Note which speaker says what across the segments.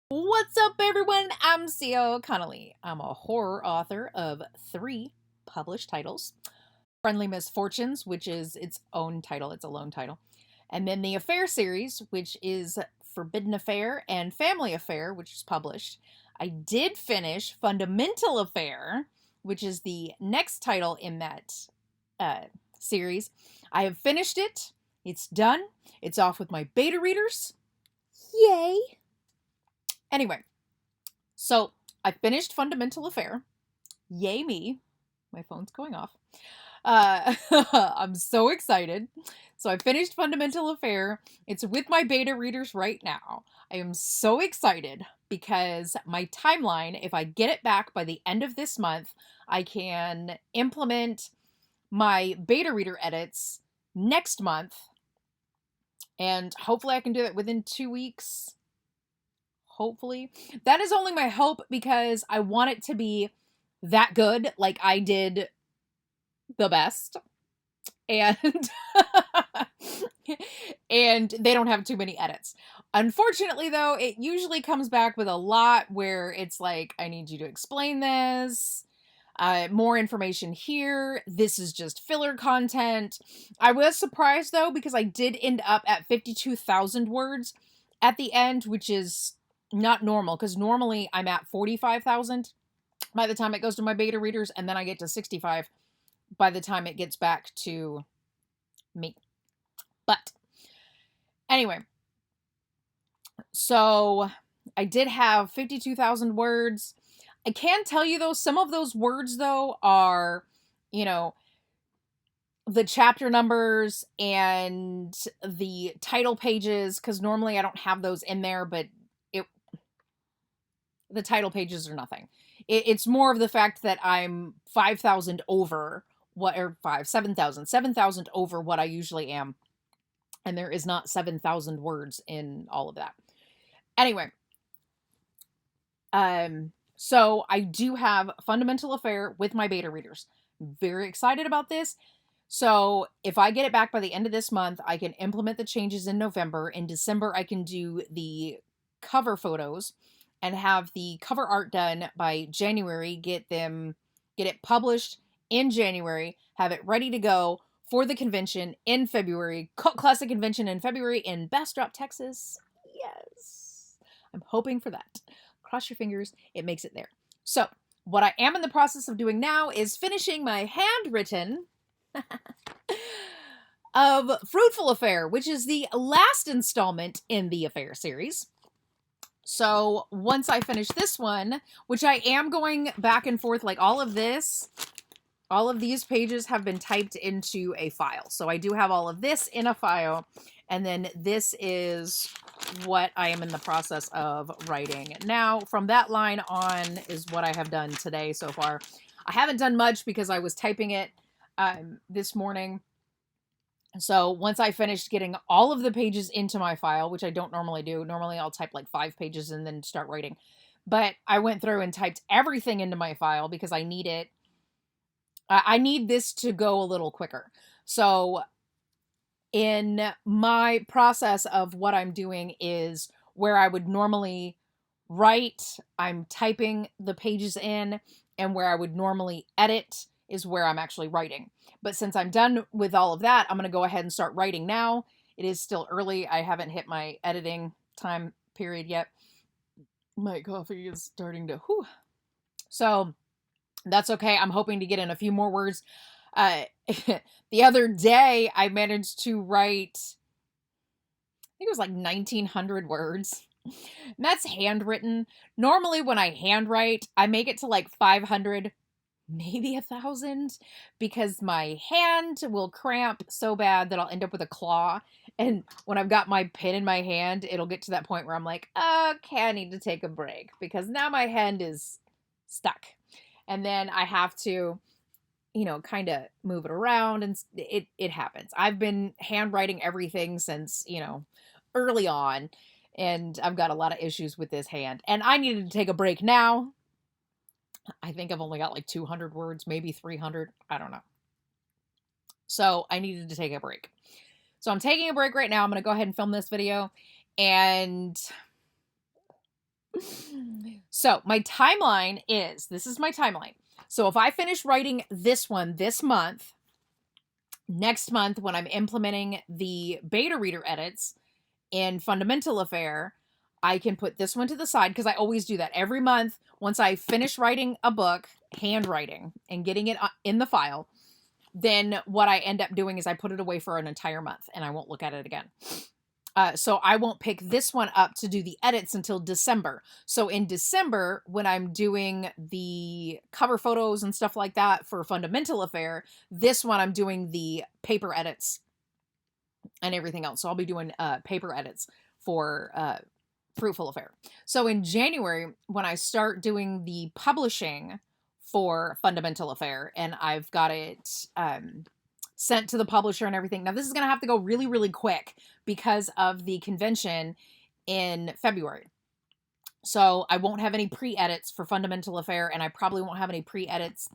Speaker 1: What's up, everyone? I'm c.l.conolly. I'm a horror author of 3 published titles. Friendly Misfortunes, which is its own title, it's a lone title. And then the Affair series, which is Forbidden Affair, and Family Affair, which is published. I did finish Fundamental Affair, which is the next title in that series. I have finished it. It's done. It's off with my beta readers. Yay! Anyway, so I finished Fundamental Affair. Yay me. My phone's going off. I'm so excited. So I finished Fundamental Affair. It's with my beta readers right now. I am so excited because my timeline, if I get it back by the end of this month, I can implement my beta reader edits next month. And hopefully I can do it within 2 weeks. Hopefully. That is only my hope because I want it to be that good, like I did the best. And and they don't have too many edits. Unfortunately, though, it usually comes back with a lot where it's like, I need you to explain this. More information here. This is just filler content. I was surprised, though, because I did end up at 52,000 words at the end, which is not normal, because normally I'm at 45,000 by the time it goes to my beta readers, and then I get to 65 by the time it gets back to me. But anyway, so I did have 52,000 words. I can tell you, though, some of those words, though, are, the chapter numbers and the title pages, because normally I don't have those in there, but the title pages are nothing. It's more of the fact that I'm 5,000 over what, or 7,000 over what I usually am. And there is not 7,000 words in all of that. Anyway. So I do have Fundamental Affair with my beta readers. I'm very excited about this. So if I get it back by the end of this month, I can implement the changes in November. In December, I can do the cover photos and have the cover art done by January, get it published in January, have it ready to go for the convention in February, Cult Classic Convention in February in Bastrop, Texas. Yes. I'm hoping for that. Cross your fingers, it makes it there. So, what I am in the process of doing now is finishing my handwritten of Fruitful Affair, which is the last installment in the Affair series. So once I finish this one, which I am going back and forth, like all of these pages have been typed into a file. So I do have all of this in a file. And then this is what I am in the process of writing. Now, from that line on is what I have done today so far. I haven't done much because I was typing it this morning. So once I finished getting all of the pages into my file, which I don't normally do, normally I'll type like 5 pages and then start writing. But I went through and typed everything into my file because I need it. I need this to go a little quicker. So in my process of what I'm doing is where I would normally write, I'm typing the pages in, and where I would normally edit is where I'm actually writing. But since I'm done with all of that, I'm going to go ahead and start writing now. It is still early. I haven't hit my editing time period yet. My coffee is starting to, whew. So that's okay. I'm hoping to get in a few more words. The other day, I managed to write, I think it was like 1,900 words. And that's handwritten. Normally, when I handwrite, I make it to like 500, maybe 1,000, because my hand will cramp so bad that I'll end up with a claw. And when I've got my pen in my hand, it'll get to that point where I'm like, okay, I need to take a break because now my hand is stuck. And then I have to, kind of move it around, and it happens. I've been handwriting everything since, early on, and I've got a lot of issues with this hand. And I needed to take a break now. I think I've only got like 200 words, maybe 300. I don't know. So I needed to take a break. So I'm taking a break right now. I'm going to go ahead and film this video. And So my timeline is, this is my timeline. So if I finish writing this one this month, next month when I'm implementing the beta reader edits in Fundamental Affair, I can put this one to the side because I always do that every month. Once I finish writing a book, handwriting, and getting it in the file, then what I end up doing is I put it away for an entire month and I won't look at it again. So I won't pick this one up to do the edits until December. So in December, when I'm doing the cover photos and stuff like that for Fundamental Affair, this one I'm doing the paper edits and everything else. So I'll be doing paper edits for Fruitful Affair. So in January, when I start doing the publishing for Fundamental Affair, and I've got it sent to the publisher and everything. Now, this is going to have to go really, really quick because of the convention in February. So I won't have any pre-edits for Fundamental Affair, and I probably won't have any pre-orders.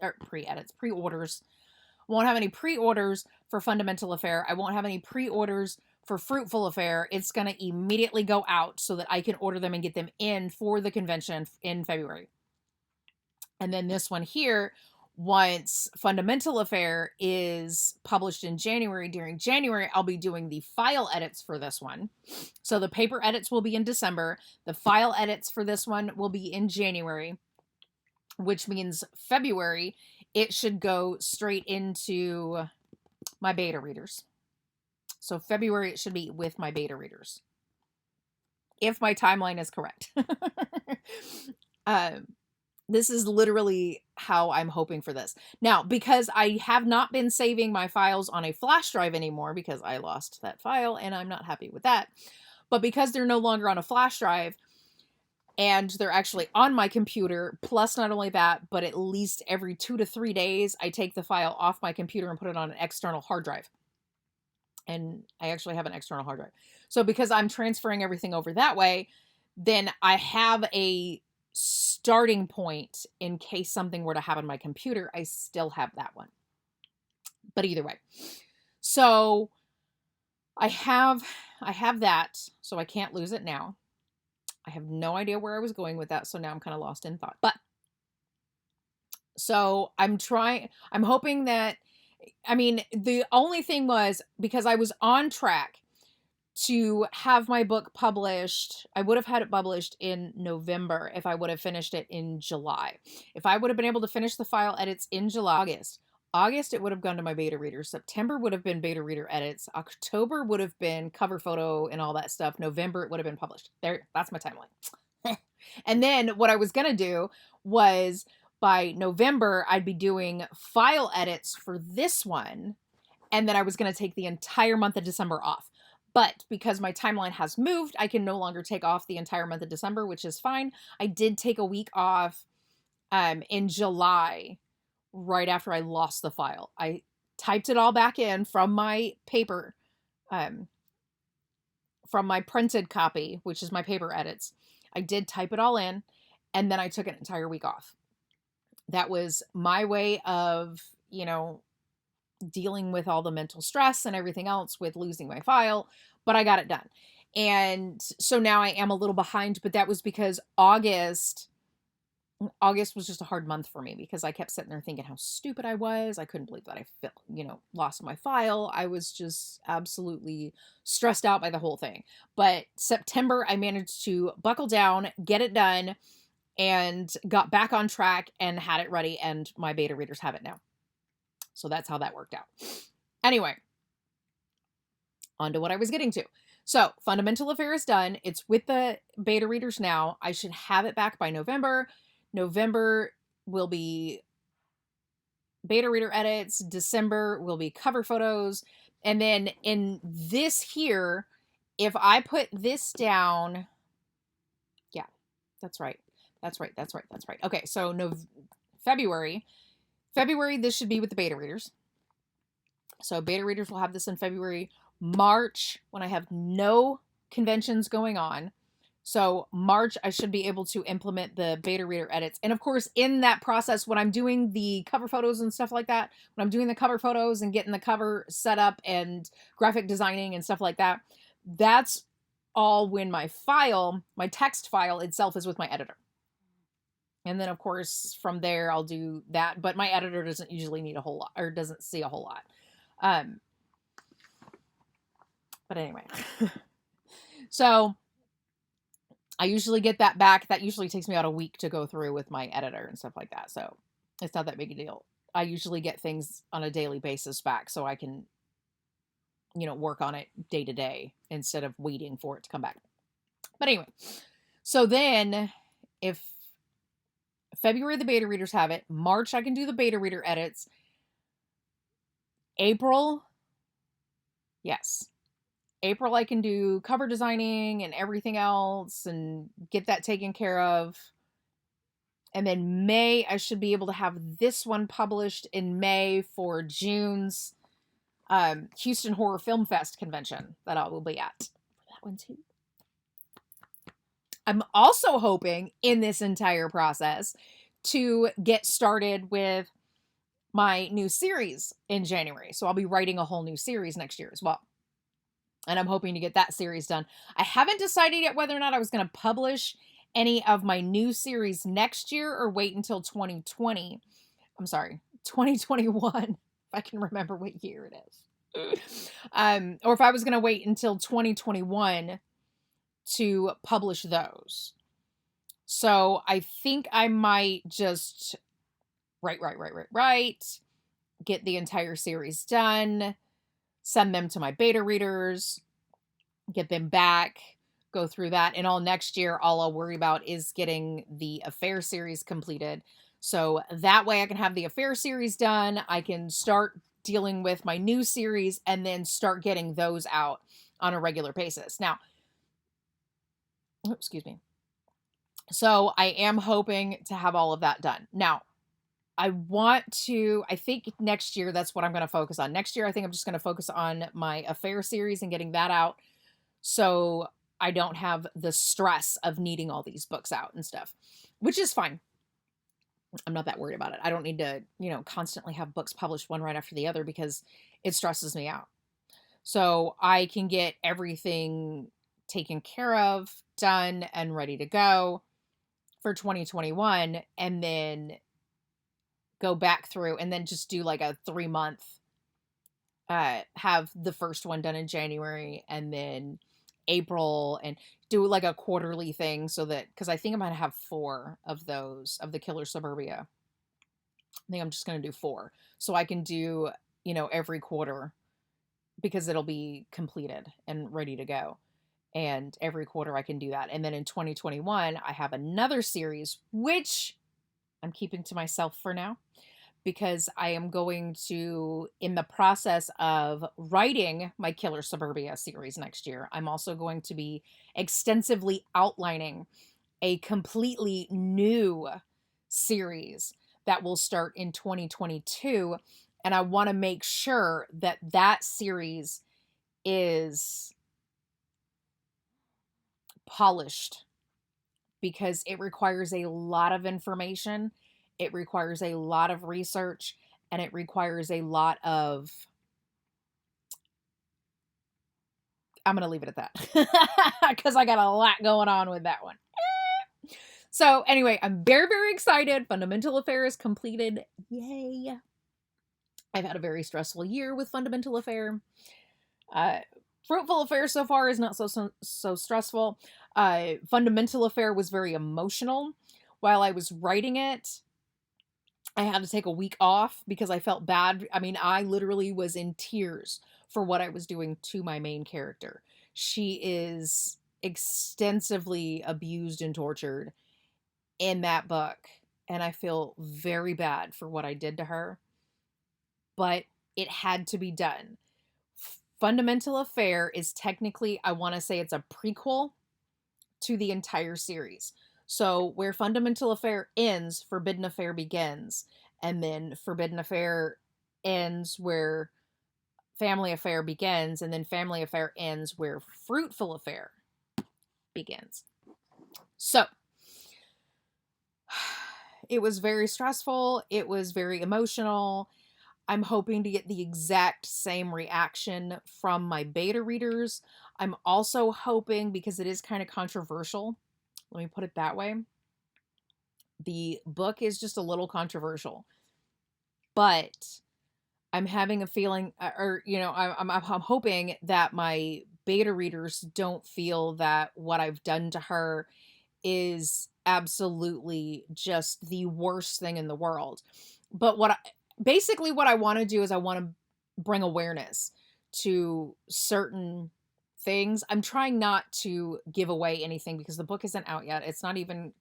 Speaker 1: Won't have any pre-orders for Fundamental Affair. I won't have any pre-orders for Fruitful Affair. It's going to immediately go out so that I can order them and get them in for the convention in February. And then this one here, once Fundamental Affair is published in January, during January, I'll be doing the file edits for this one. So the paper edits will be in December. The file edits for this one will be in January, which means February, it should go straight into my beta readers. So February, it should be with my beta readers, if my timeline is correct. This is literally how I'm hoping for this. Now, because I have not been saving my files on a flash drive anymore because I lost that file and I'm not happy with that. But because they're no longer on a flash drive and they're actually on my computer, plus not only that, but at least every 2 to 3 days, I take the file off my computer and put it on an external hard drive. And I actually have an external hard drive. So because I'm transferring everything over that way, then I have a starting point in case something were to happen on my computer. I still have that one. But either way. So I have that, so I can't lose it now. I have no idea where I was going with that, so now I'm kind of lost in thought. But so I'm hoping that, I mean, the only thing was because I was on track to have my book published. I would have had it published in November if I would have finished it in July. If I would have been able to finish the file edits in July, August, it would have gone to my beta readers. September would have been beta reader edits. October would have been cover photo and all that stuff. November, it would have been published. There, that's my timeline. And then what I was going to do was by November, I'd be doing file edits for this one. And then I was going to take the entire month of December off. But because my timeline has moved, I can no longer take off the entire month of December, which is fine. I did take a week off in July, right after I lost the file. I typed it all back in from my paper, from my printed copy, which is my paper edits. I did type it all in, and then I took an entire week off. That was my way of, dealing with all the mental stress and everything else with losing my file, but I got it done. And so now I am a little behind, but that was because August was just a hard month for me because I kept sitting there thinking how stupid I was. I couldn't believe that I lost my file. I was just absolutely stressed out by the whole thing. But September, I managed to buckle down, get it done, and got back on track and had it ready, and my beta readers have it now. So that's how that worked out. Anyway, on to what I was getting to. So Fundamental Affair is done. It's with the beta readers now. I should have it back by November. November will be beta reader edits. December will be cover photos. And then in this here, if I put this down, yeah, that's right. Okay, so February, this should be with the beta readers. So beta readers will have this in February. March, when I have no conventions going on. So March, I should be able to implement the beta reader edits. And of course, in that process, when I'm doing the cover photos and stuff like that, when I'm doing the cover photos and getting the cover set up and graphic designing and stuff like that, that's all when my text file itself is with my editor. And then, of course, from there, I'll do that. But my editor doesn't usually need a whole lot, or doesn't see a whole lot. But anyway. So I usually get that back. That usually takes me about a week to go through with my editor and stuff like that. So it's not that big a deal. I usually get things on a daily basis back so I can, work on it day to day instead of waiting for it to come back. But anyway, so then if February, the beta readers have it. March, I can do the beta reader edits. April, yes. April, I can do cover designing and everything else and get that taken care of. And then May, I should be able to have this one published in May for June's Houston Horror Film Fest convention that I will be at for that one too. I'm also hoping in this entire process to get started with my new series in January. So I'll be writing a whole new series next year as well. And I'm hoping to get that series done. I haven't decided yet whether or not I was going to publish any of my new series next year or wait until 2020. I'm sorry, 2021, if I can remember what year it is. Or if I was going to wait until 2021 to publish those. So I think I might just write, get the entire series done, send them to my beta readers, get them back, go through that. And all next year, all I'll worry about is getting the Affair series completed. So that way I can have the Affair series done. I can start dealing with my new series and then start getting those out on a regular basis. Now, excuse me. So I am hoping to have all of that done. Now, I think next year, that's what I'm going to focus on. Next year, I think I'm just going to focus on my Affair series and getting that out. So I don't have the stress of needing all these books out and stuff, which is fine. I'm not that worried about it. I don't need to, constantly have books published one right after the other because it stresses me out. So I can get everything taken care of, done, and ready to go for 2021, and then go back through and then just do like a 3-month, have the first one done in January and then April, and do like a quarterly thing so that, because I think I'm going to have 4 of those of the Killer Suburbia. I think I'm just going to do 4 so I can do, every quarter because it'll be completed and ready to go. And every quarter I can do that. And then in 2021, I have another series, which I'm keeping to myself for now because I am going to, in the process of writing my Killer Suburbia series next year, I'm also going to be extensively outlining a completely new series that will start in 2022. And I want to make sure that that series is polished because it requires a lot of information. It requires a lot of research, and it requires a lot of, I'm going to leave it at that because I got a lot going on with that one. So anyway, I'm very, very excited. Fundamental Affair is completed. Yay. I've had a very stressful year with Fundamental Affair. Fruitful Affair so far is not so stressful. Fundamental Affair was very emotional. While I was writing it, I had to take a week off because I felt bad. I mean, I literally was in tears for what I was doing to my main character. She is extensively abused and tortured in that book, and I feel very bad for what I did to her, but it had to be done. Fundamental Affair is technically, I want to say it's a prequel to the entire series. So where Fundamental Affair ends, Forbidden Affair begins. And then Forbidden Affair ends where Family Affair begins. And then Family Affair ends where Fruitful Affair begins. So it was very stressful. It was very emotional. I'm hoping to get the exact same reaction from my beta readers. I'm also hoping, because it is kind of controversial, let me put it that way. The book is just a little controversial, but I'm having a feeling, or I'm hoping that my beta readers don't feel that what I've done to her is absolutely just the worst thing in the world. But basically what I want to do is I want to bring awareness to certain things. I'm trying not to give away anything because the book isn't out yet. It's not even,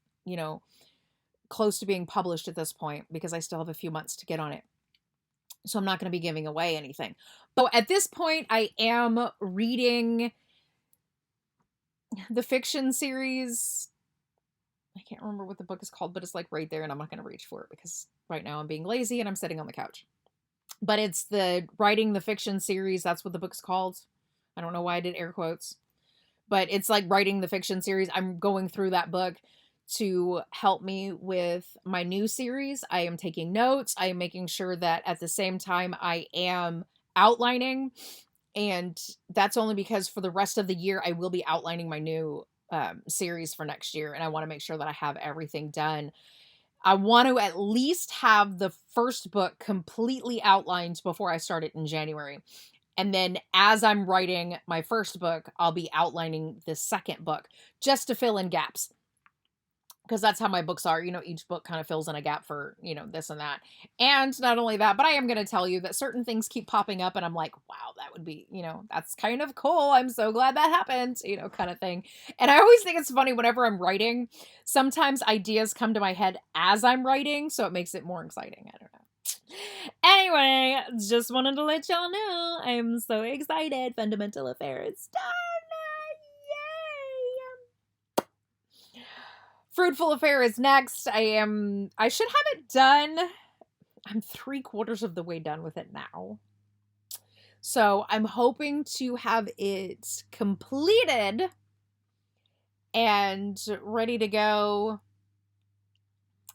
Speaker 1: close to being published at this point because I still have a few months to get on it. So I'm not going to be giving away anything. But at this point, I am reading the fiction series. I can't remember what the book is called, but it's like right there, and I'm not going to reach for it because right now I'm being lazy and I'm sitting on the couch. But it's the writing the fiction series. That's what the book's called. I don't know why I did air quotes, but it's like writing the fiction series. I'm going through that book to help me with my new series. I am taking notes. I am making sure that at the same time I am outlining. And that's only because for the rest of the year, I will be outlining my new series for next year. And I want to make sure that I have everything done. I want to at least have the first book completely outlined before I start it in January. And then as I'm writing my first book, I'll be outlining the second book just to fill in gaps. Because that's how my books are. Each book kind of fills in a gap for, this and that. And not only that, but I am going to tell you that certain things keep popping up and I'm like, wow, that would be, that's kind of cool. I'm so glad that happened, kind of thing. And I always think it's funny whenever I'm writing, sometimes ideas come to my head as I'm writing. So it makes it more exciting. I don't know. Anyway, just wanted to let y'all know I'm so excited. Fundamental Affair is done. Fruitful Affair is next. I should have it done. I'm 3/4 of the way done with it now. So I'm hoping to have it completed and ready to go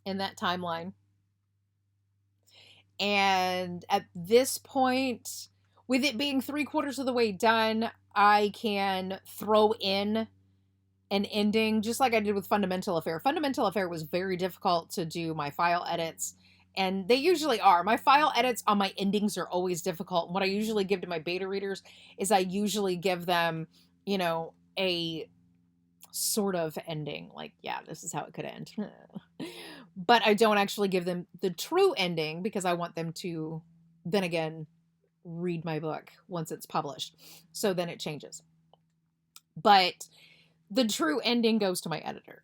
Speaker 1: in that timeline. And at this point, with it being 3/4 of the way done, I can throw in an ending, just like I did with Fundamental Affair. Fundamental Affair was very difficult to do my file edits, and they usually are. My file edits on my endings are always difficult. And what I usually give to my beta readers is I usually give them, a sort of ending. Like, yeah, this is how it could end. But I don't actually give them the true ending because I want them to, then again, read my book once it's published. So then it changes. But the true ending goes to my editor.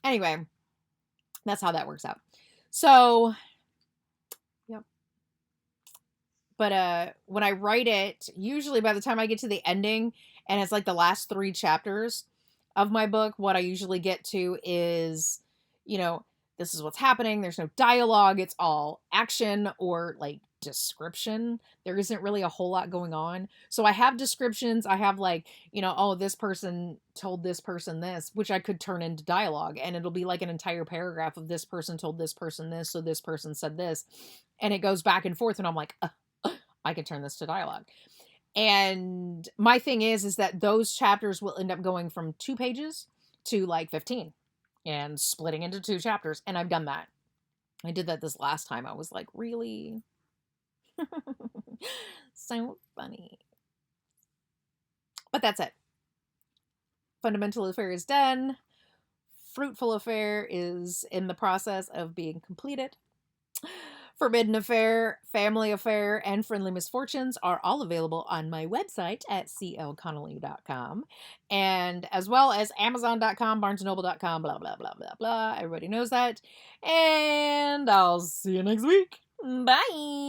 Speaker 1: Anyway, that's how that works out. So, yep. But when I write it, usually by the time I get to the ending, and it's like the last 3 chapters of my book, what I usually get to is, this is what's happening. There's no dialogue. It's all action or like description. There isn't really a whole lot going on. So I have descriptions. I have like, oh, this person told this person this, which I could turn into dialogue. And it'll be like an entire paragraph of this person told this person this. So this person said this. And it goes back and forth. And I'm like, I can turn this to dialogue. And my thing is that those chapters will end up going from 2 pages to like 15 and splitting into 2 chapters. And I've done that. I did that this last time. I was like, really? So funny. But that's it. Fundamental Affair is done. Fruitful Affair is in the process of being completed. Forbidden Affair, Family Affair, and Friendly Misfortunes are all available on my website at c.l.conolly.com, and as well as amazon.com, barnesandnoble.com, blah, blah, blah, blah, blah. Everybody knows that. And I'll see you next week. Bye.